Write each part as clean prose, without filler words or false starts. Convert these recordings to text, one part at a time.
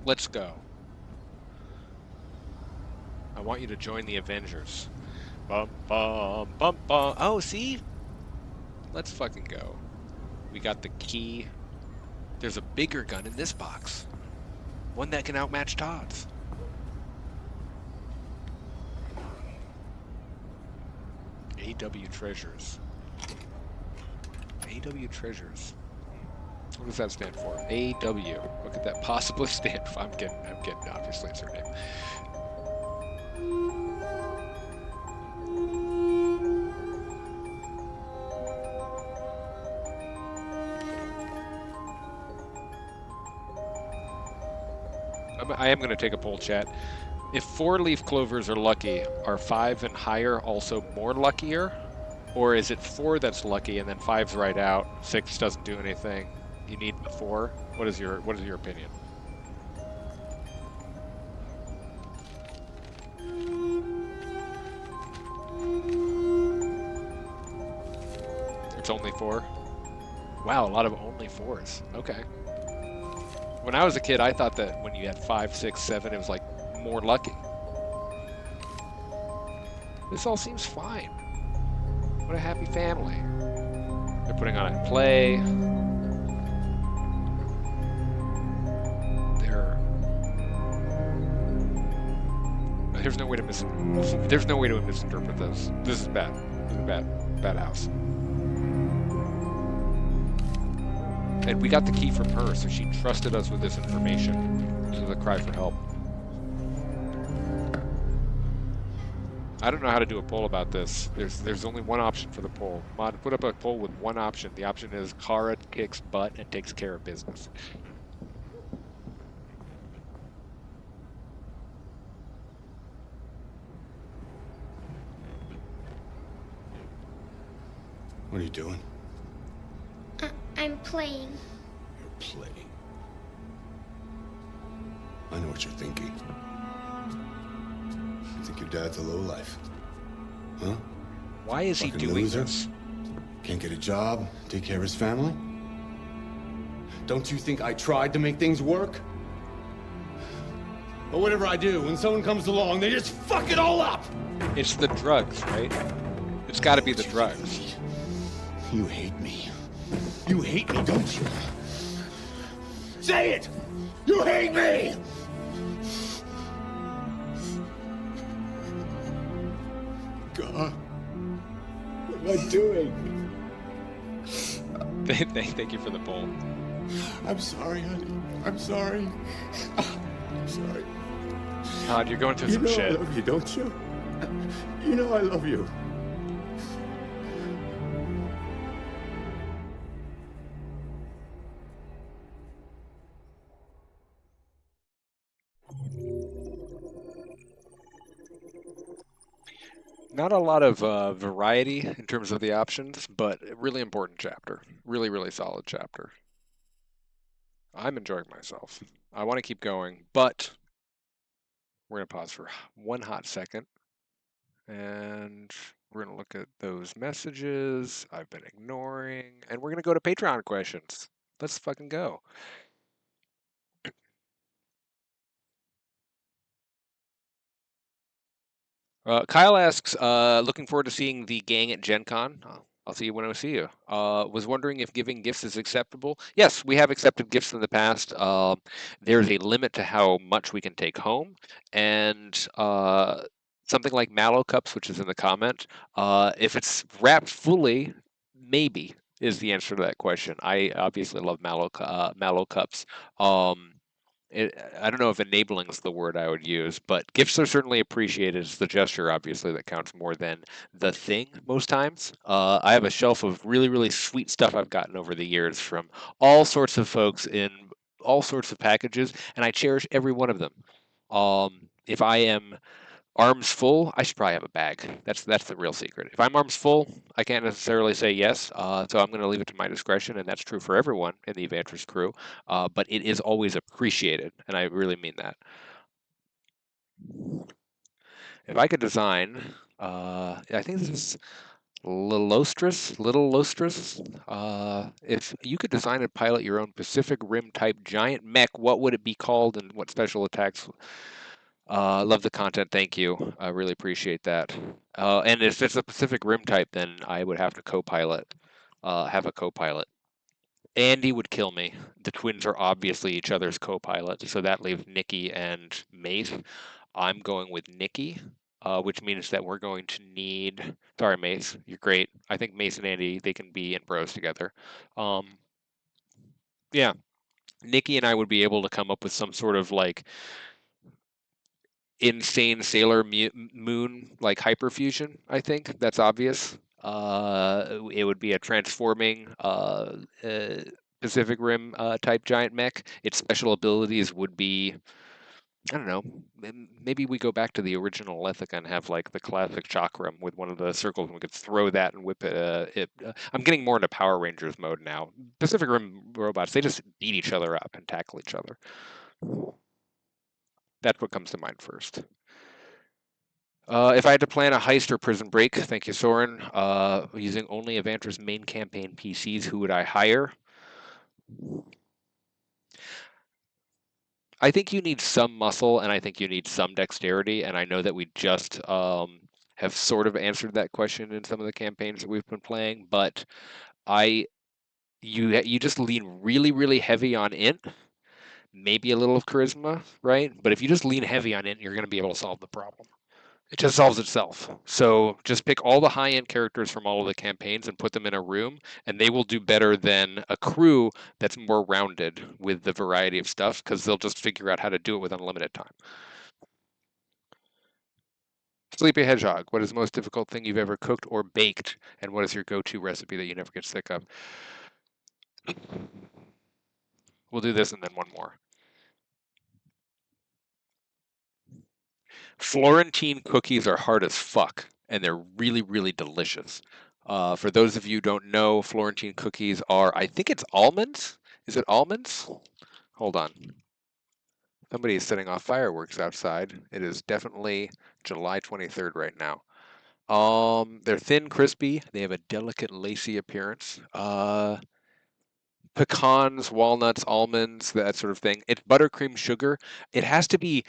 Let's go. I want you to join the Avengers. Bum, bum, bum, bum. Oh, see? Let's fucking go. We got the key. There's a bigger gun in this box. One that can outmatch Todd's. AW Treasures. AW Treasures. What does that stand for? AW. What could that possibly stand for? I'm kidding. Obviously, it's her name. I am going to take a poll, chat. If 4-leaf clovers are lucky, are 5 and higher also more luckier? Or is it 4 that's lucky and then 5's right out, 6 doesn't do anything? You need the 4? What is your opinion? It's only 4? Wow, a lot of only 4s. Okay. When I was a kid, I thought that when you had 5, 6, 7, it was like more lucky. This all seems fine. What a happy family. They're putting on a play. There's no way to misinterpret this. This is bad. This is bad house. And we got the key from her, so she trusted us with this information. This is a cry for help. I don't know how to do a poll about this. There's only one option for the poll. Mod, put up a poll with one option. The option is Kara kicks butt and takes care of business. What are you doing? I'm playing. You're playing. I know what you're thinking. You think your dad's a lowlife. Huh? Why is he Fucking doing loser? this? Can't get a job, take care of his family? Don't you think I tried to make things work? But whatever I do, when someone comes along, they just fuck it all up! It's the drugs, right? It's got to be the drugs. You hate me. You hate me, don't you? Say it! You hate me! God. What am I doing? Thank you for the poll. I'm sorry, honey. I'm sorry. I'm sorry. Todd, you're going through some shit. I love you, don't you? You know I love you. Not a lot of variety in terms of the options, but a really important chapter. Really, really solid chapter. I'm enjoying myself. I want to keep going, but we're going to pause for one hot second. And we're going to look at those messages I've been ignoring. And we're going to go to Patreon questions. Let's fucking go. Kyle asks, looking forward to seeing the gang at Gen Con. I'll see you when I see you. Was wondering if giving gifts is acceptable. Yes, we have accepted gifts in the past. There's a limit to how much we can take home. And something like Mallow Cups, which is in the comment, if it's wrapped fully, maybe is the answer to that question. I obviously love Mallow Cups. I don't know if enabling is the word I would use, but gifts are certainly appreciated. It's the gesture, obviously, that counts more than the thing most times. I have a shelf of really, really sweet stuff I've gotten over the years from all sorts of folks in all sorts of packages, and I cherish every one of them. If I am arms full, I should probably have a bag. That's the real secret. If I'm arms full, I can't necessarily say yes, so I'm going to leave it to my discretion, and that's true for everyone in the Avantris crew. But it is always appreciated, and I really mean that. If I could design, I think this is Little Lostris. If you could design and pilot your own Pacific Rim type giant mech, what would it be called and what special attacks? Love the content. Thank you. I really appreciate that. And if it's a Pacific Rim type, then I would have to co-pilot. Have a co-pilot. Andy would kill me. The twins are obviously each other's co-pilots, so that leaves Nikki and Mace. I'm going with Nikki, which means that we're going to need. Sorry, Mace, you're great. I think Mace and Andy, they can be in bros together. Yeah, Nikki and I would be able to come up with some sort of like insane Sailor Moon like hyperfusion. I think that's obvious. It would be a transforming Pacific Rim type giant mech. Its special abilities would be, I don't know, maybe we go back to the original Lethica and have like the classic chakram with one of the circles, and we could throw that and whip it. I'm getting more into Power Rangers mode now. Pacific Rim robots, they just beat each other up and tackle each other. That's what comes to mind first. If I had to plan a heist or prison break, thank you, Soren, using only Avantris main campaign PCs, who would I hire? I think you need some muscle, and I think you need some dexterity, and I know that we just have sort of answered that question in some of the campaigns that we've been playing, but you just lean really, really heavy on int, maybe a little of charisma, right? But if you just lean heavy on int, you're going to be able to solve the problem. It just solves itself. So just pick all the high-end characters from all of the campaigns and put them in a room, and they will do better than a crew that's more rounded with the variety of stuff, because they'll just figure out how to do it with unlimited time. Sleepy Hedgehog, what is the most difficult thing you've ever cooked or baked, and what is your go-to recipe that you never get sick of? We'll do this and then one more. Florentine cookies are hard as fuck, and they're really, really delicious. For those of you who don't know, Florentine cookies are, I think it's almonds? Is it almonds? Hold on. Somebody is setting off fireworks outside. It is definitely July 23rd right now. They're thin, crispy. They have a delicate, lacy appearance. Pecans, walnuts, almonds, that sort of thing. It's buttercream sugar. It has to be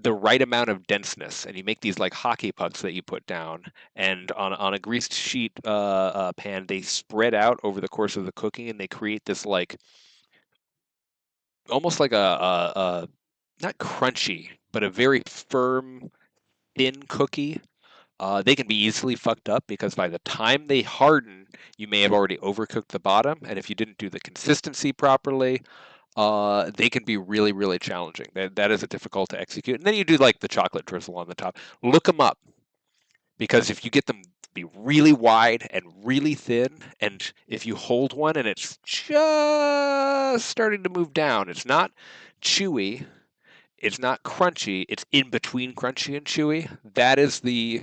the right amount of denseness, and you make these like hockey pucks that you put down, and on a greased sheet pan, they spread out over the course of the cooking, and they create this like almost like a not crunchy, but a very firm, thin cookie. They can be easily fucked up because by the time they harden, you may have already overcooked the bottom, and if you didn't do the consistency properly, they can be really, really challenging. That is a difficult to execute. And then you do like the chocolate drizzle on the top. Look them up, because if you get them to be really wide and really thin, and if you hold one and it's just starting to move down, it's not chewy, it's not crunchy, it's in between crunchy and chewy. That is the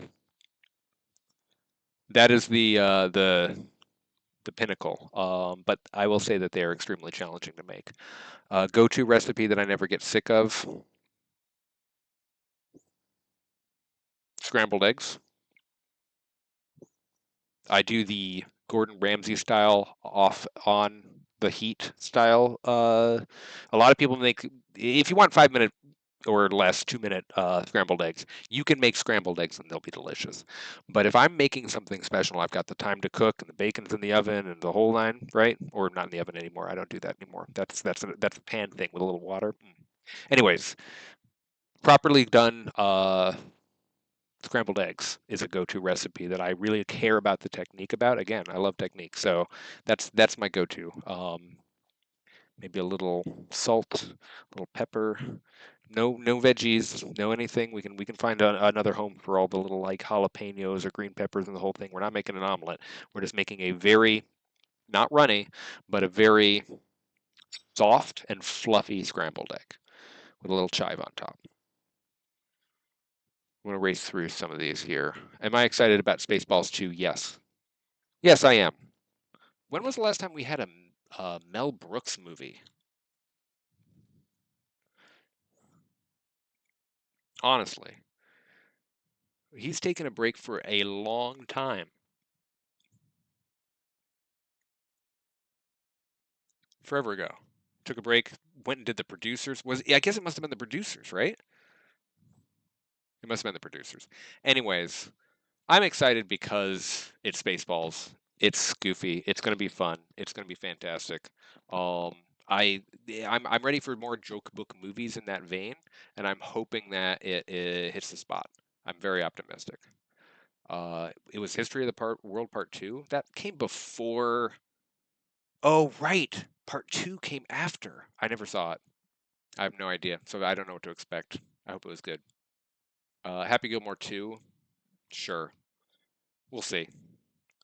pinnacle. But I will say that they are extremely challenging to make. Go-to recipe that I never get sick of: scrambled eggs. I do the Gordon Ramsay style, off on the heat style. A lot of people make, if you want 5 minute or less, 2 minute scrambled eggs, you can make scrambled eggs and they'll be delicious. But if I'm making something special, I've got the time to cook and the bacon's in the oven and the whole nine, right? Or not in the oven anymore. I don't do that anymore. That's a pan thing with a little water. Anyways, properly done scrambled eggs is a go-to recipe that I really care about the technique about. Again, I love technique, so that's my go-to. Maybe a little salt, a little pepper. No veggies, no anything. We can find another home for all the little like jalapenos or green peppers and the whole thing. We're not making an omelet. We're just making a very, not runny, but a very soft and fluffy scrambled egg with a little chive on top. I'm going to race through some of these here. Am I excited about Spaceballs 2? Yes. Yes, I am. When was the last time we had a Mel Brooks movie? Honestly. He's taken a break for a long time. forever ago. Took a break, went and did the producers. I guess it must have been the producers, right? It must have been the producers. Anyways, I'm excited because it's Spaceballs. It's goofy. It's going to be fun. It's going to be fantastic. Um, I'm ready for more joke book movies in that vein, and I'm hoping that it hits the spot. I'm very optimistic. It was History of the World Part 2. That came before. Oh, right. Part 2 came after. I never saw it. I have no idea, so I don't know what to expect. I hope it was good. Happy Gilmore 2, sure. We'll see.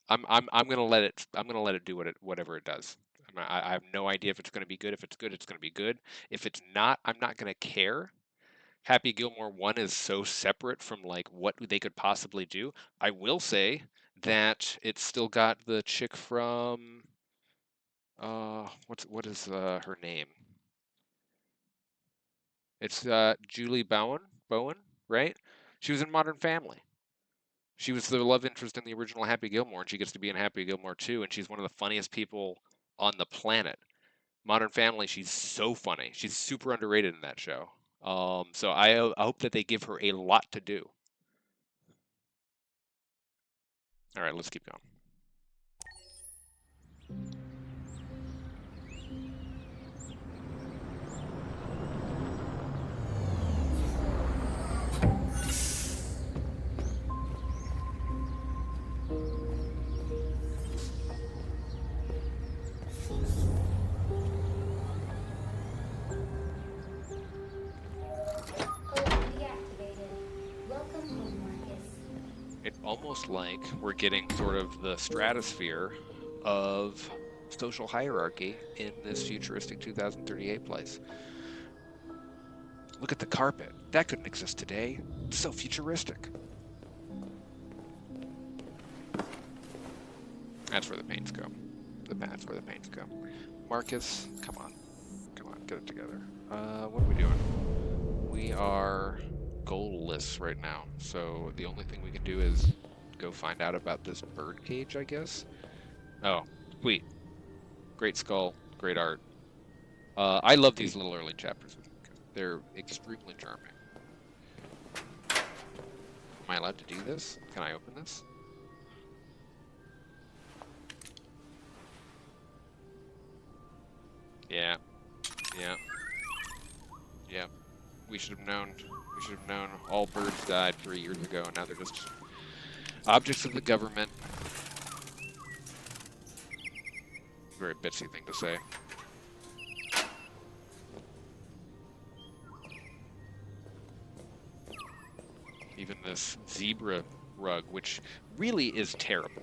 I'm gonna let it do whatever it does. I have no idea if it's gonna be good. If it's good, it's gonna be good. If it's not, I'm not gonna care. Happy Gilmore 1 is so separate from like what they could possibly do. I will say that it's still got the chick from what is her name? It's Julie Bowen, right? She was in Modern Family. She was the love interest in the original Happy Gilmore, and she gets to be in Happy Gilmore 2, and she's one of the funniest people on the planet. Modern Family, she's so funny. She's super underrated in that show. So I hope that they give her a lot to do. All right, let's keep going. It's almost like we're getting sort of the stratosphere of social hierarchy in this futuristic 2038 place. Look at the carpet. That couldn't exist today. It's so futuristic. That's where the paints go. That's where the paints go. Marcus, come on. Come on, get it together. What are we doing? We are goalless right now, so the only thing we can do is go find out about this bird cage, I guess. Oh, sweet. Great skull, great art. I love these little early chapters. They're extremely charming. Am I allowed to do this? Can I open this? Yeah. Yeah. Yeah. We should have known. We should have known. All birds died 3 years ago, and now they're just objects of the government. Very bitsy thing to say. Even this zebra rug, which really is terrible.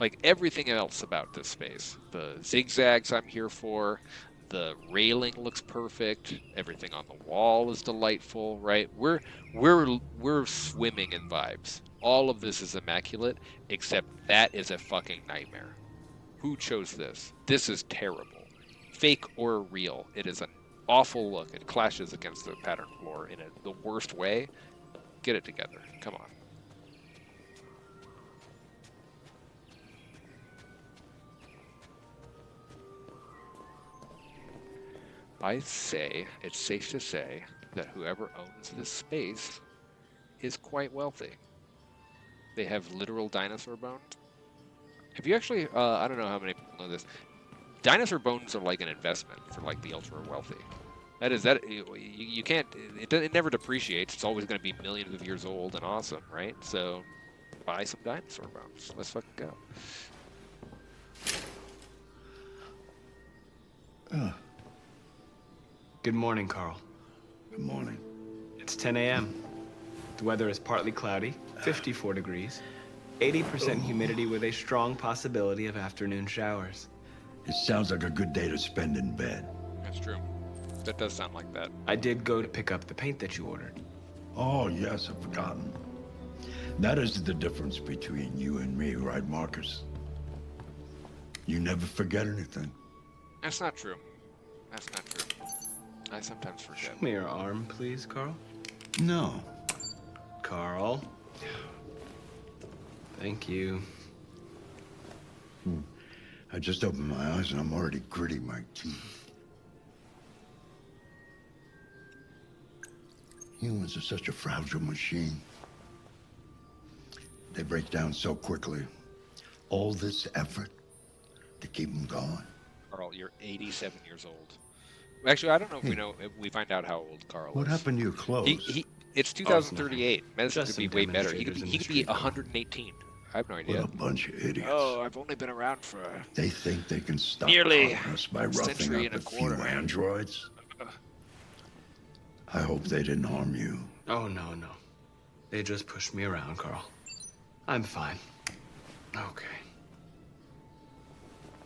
Like everything else about this space. The zigzags I'm here for. The railing looks perfect. Everything on the wall is delightful, right? We're swimming in vibes. All of this is immaculate, except that is a fucking nightmare. Who chose this? This is terrible. Fake or real, it is an awful look. It clashes against the pattern floor in the worst way. Get it together. Come on. I say it's safe to say that whoever owns this space is quite wealthy. They have literal dinosaur bones. Have you actually, I don't know how many people know this, dinosaur bones are like an investment for like the ultra wealthy. You can't, it never depreciates. It's always going to be millions of years old and awesome, right? So buy some dinosaur bones. Let's fucking go. Good morning, Carl. Good morning. It's 10 a.m. The weather is partly cloudy, 54 degrees, 80% humidity with a strong possibility of afternoon showers. It sounds like a good day to spend in bed. That's true. That does sound like that. I did go to pick up the paint that you ordered. Oh, yes, I've forgotten. That is the difference between you and me, right, Marcus? You never forget anything. That's not true. That's not true. I sometimes forget. Show me your arm, please, Carl. No. Carl. Thank you. I just opened my eyes and I'm already gritting my teeth. Humans are such a fragile machine. They break down so quickly. All this effort to keep them going. Carl, you're 87 years old. Actually, I don't know if we know if we find out how old Carl What is. happened to your clothes? It's 2038. Medicine Just could be some way better. He demonstrators in could the be street. 118. I have no What idea. a bunch of idiots. Oh, I've only been around for They think they can stop nearly progress by a roughing century up and a a few quarter. androids. I hope they didn't harm you. Oh, no. They just pushed me around, Carl. I'm fine. Okay.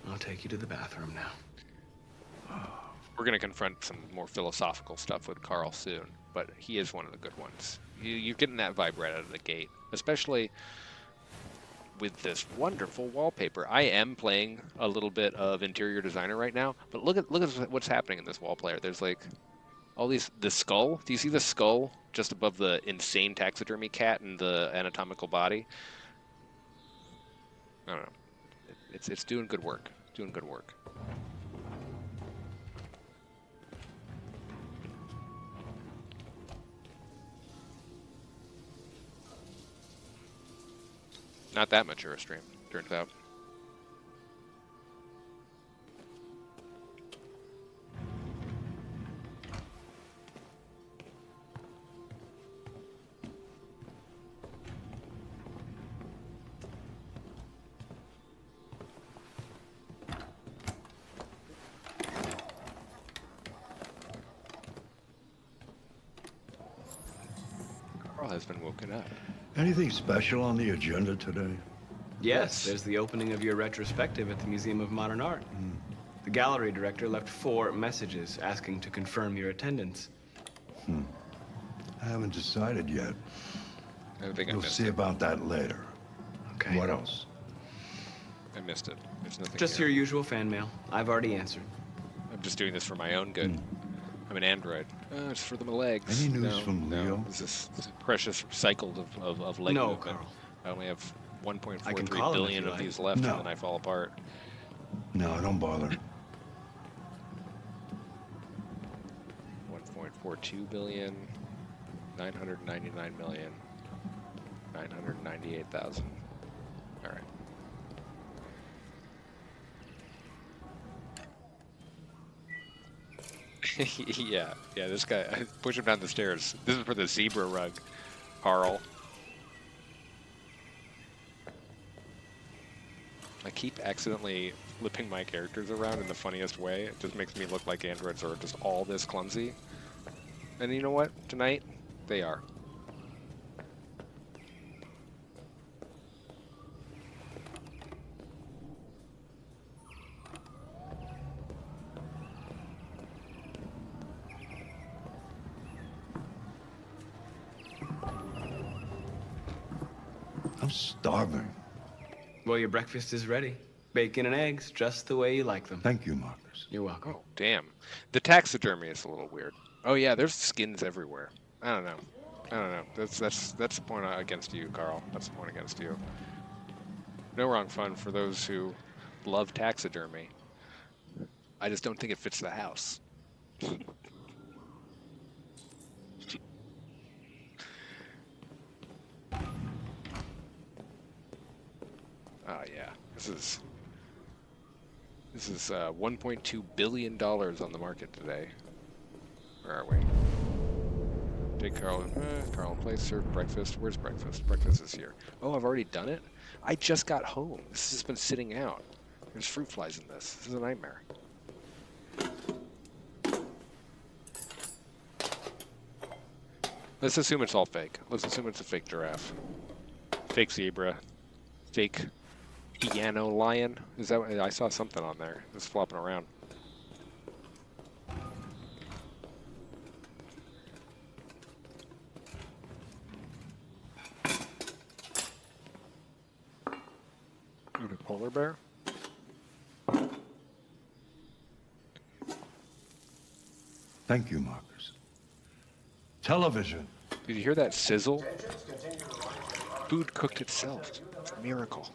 I'll take you to the bathroom now. We're going to confront some more philosophical stuff with Carl soon, but he is one of the good ones. You're getting that vibe right out of the gate, especially with this wonderful wallpaper. I am playing a little bit of interior designer right now, but look at what's happening in this wallpaper. There's like all these, the skull. Do you see the skull just above the insane taxidermy cat and the anatomical body? I don't know. It's doing good work. Doing good work. Not that mature a stream, turns out. Carl has been woken up. Anything special on the agenda today? Yes, there's the opening of your retrospective at the Museum of Modern Art. The gallery director left 4 messages asking to confirm your attendance. I haven't decided yet. I think I We'll missed see it. about that later. Okay. What else? I missed it. There's nothing Just here. your usual fan mail. I've already answered. I'm just doing this for my own good. I'm an android. It's for the legs. Any news No, from no. Leo? This is precious cycle of leg No, movement. Carl. I only have I can 1.43 call him if billion you of like. these left, No. and then I fall apart. No, don't bother. 1.42 billion, 999 million, 998,000. All right. yeah, this guy, I push him down the stairs. This is for the zebra rug, Carl. I keep accidentally flipping my characters around in the funniest way. It just makes me look like androids are just all this clumsy. And you know what? Tonight, they are. I'm starving. Well, your breakfast is ready. Bacon and eggs, just the way you like them. Thank you, Marcus. You're welcome. Oh, damn. The taxidermy is a little weird. Oh yeah, there's skins everywhere. I don't know. That's the point against you, Carl. That's the point against you. No wrong fun for those who love taxidermy. I just don't think it fits the house. Oh yeah, this is $1.2 billion on the market today. Where are we? Take Carl in place, serve breakfast. Where's breakfast? Breakfast is here. Oh, I've already done it? I just got home. This has been sitting out. There's fruit flies in this. This is a nightmare. Let's assume it's all fake. Let's assume it's a fake giraffe. Fake zebra. Fake piano lion. Is that what, I saw something on there. It's flopping around. Ooh, the polar bear? Thank you, Marcus. Television. Did you hear that sizzle? Food cooked itself. It's a miracle.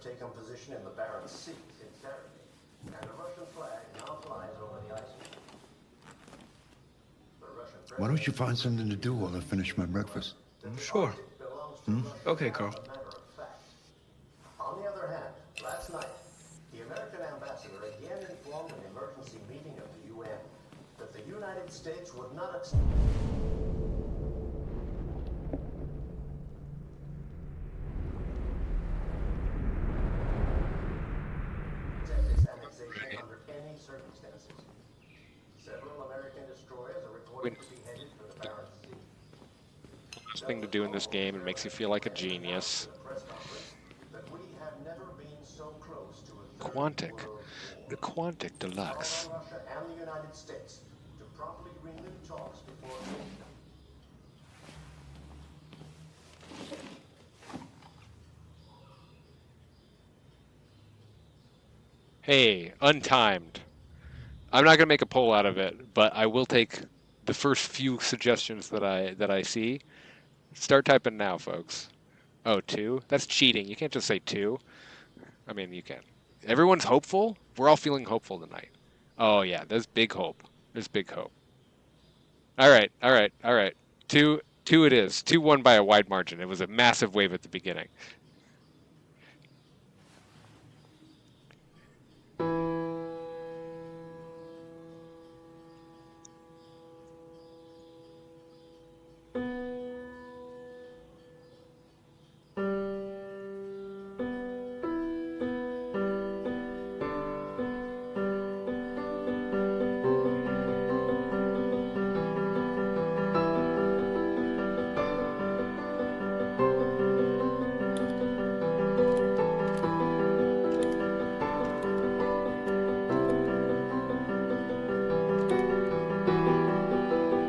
have taken position in the Baron's Sea since Saturday, and a Russian flag now flies over the ice. Why don't you find something to do while I finish my breakfast? Sure. Okay, Carl. On the other hand, last night, the American ambassador again informed an emergency meeting of the UN that the United States would not accept its annexation under any circumstances. Several American destroyers are reported to be headed for the Barents Sea. Best thing to do in this game, it makes you feel like a genius. Quantic. The Quantic Deluxe. Russia and the United States to promptly renew talks before kingdom. Hey, untimed. I'm not gonna make a poll out of it, but I will take the first few suggestions that I see. Start typing now, folks. Oh, 2? That's cheating. You can't just say 2. I mean, you can. Everyone's hopeful? We're all feeling hopeful tonight. Oh, yeah, there's big hope. There's big hope. All right, all right, all right. 2 it is. 2 won by a wide margin. It was a massive wave at the beginning.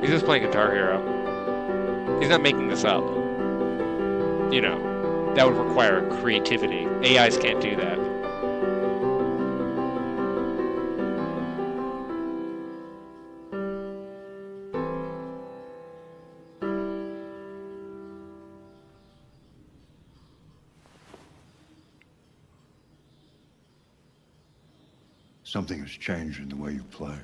He's just playing Guitar Hero. He's not making this up. You know, that would require creativity. AIs can't do that. Something has changed in the way you play.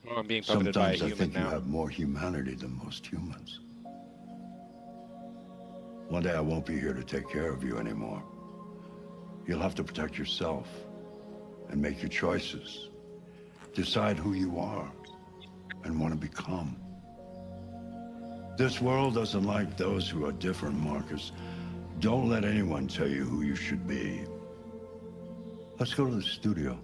Oh, I'm being puppeted by a Sometimes I human think now. you have more humanity than most humans. One day I won't be here to take care of you anymore. You'll have to protect yourself and make your choices. Decide who you are and want to become. This world doesn't like those who are different, Marcus. Don't let anyone tell you who you should be. Let's go to the studio.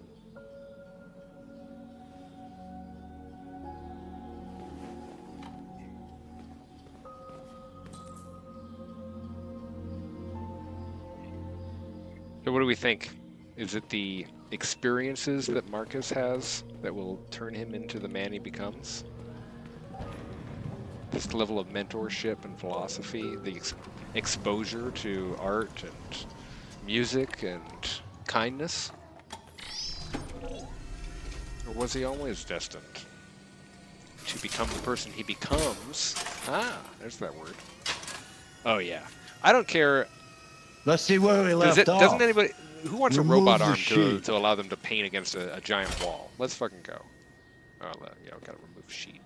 So what do we think? Is it the experiences that Marcus has that will turn him into the man he becomes? This level of mentorship and philosophy, the exposure to art and music and kindness? Or was he always destined to become the person he becomes? Ah, there's that word. Oh yeah. I don't care. Let's see where we left off. Doesn't anybody... Who wants Remove a robot the arm sheet. to allow them to paint against a giant wall? Let's fucking go. Oh, yeah, I've got to remove sheet.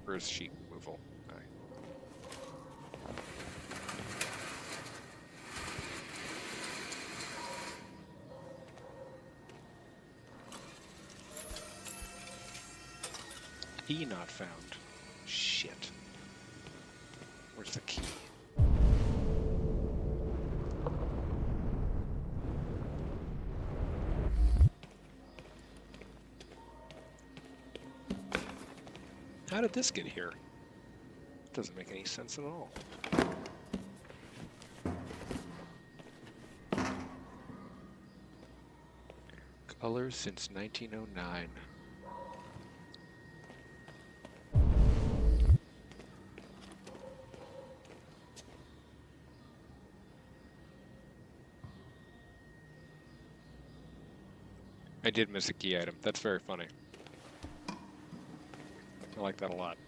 Where's sheet removal? All right. Key not found. Shit. Where's the key? How did this get here? Doesn't make any sense at all. Colors since 1909. I did miss a key item. That's very funny. I like that a lot.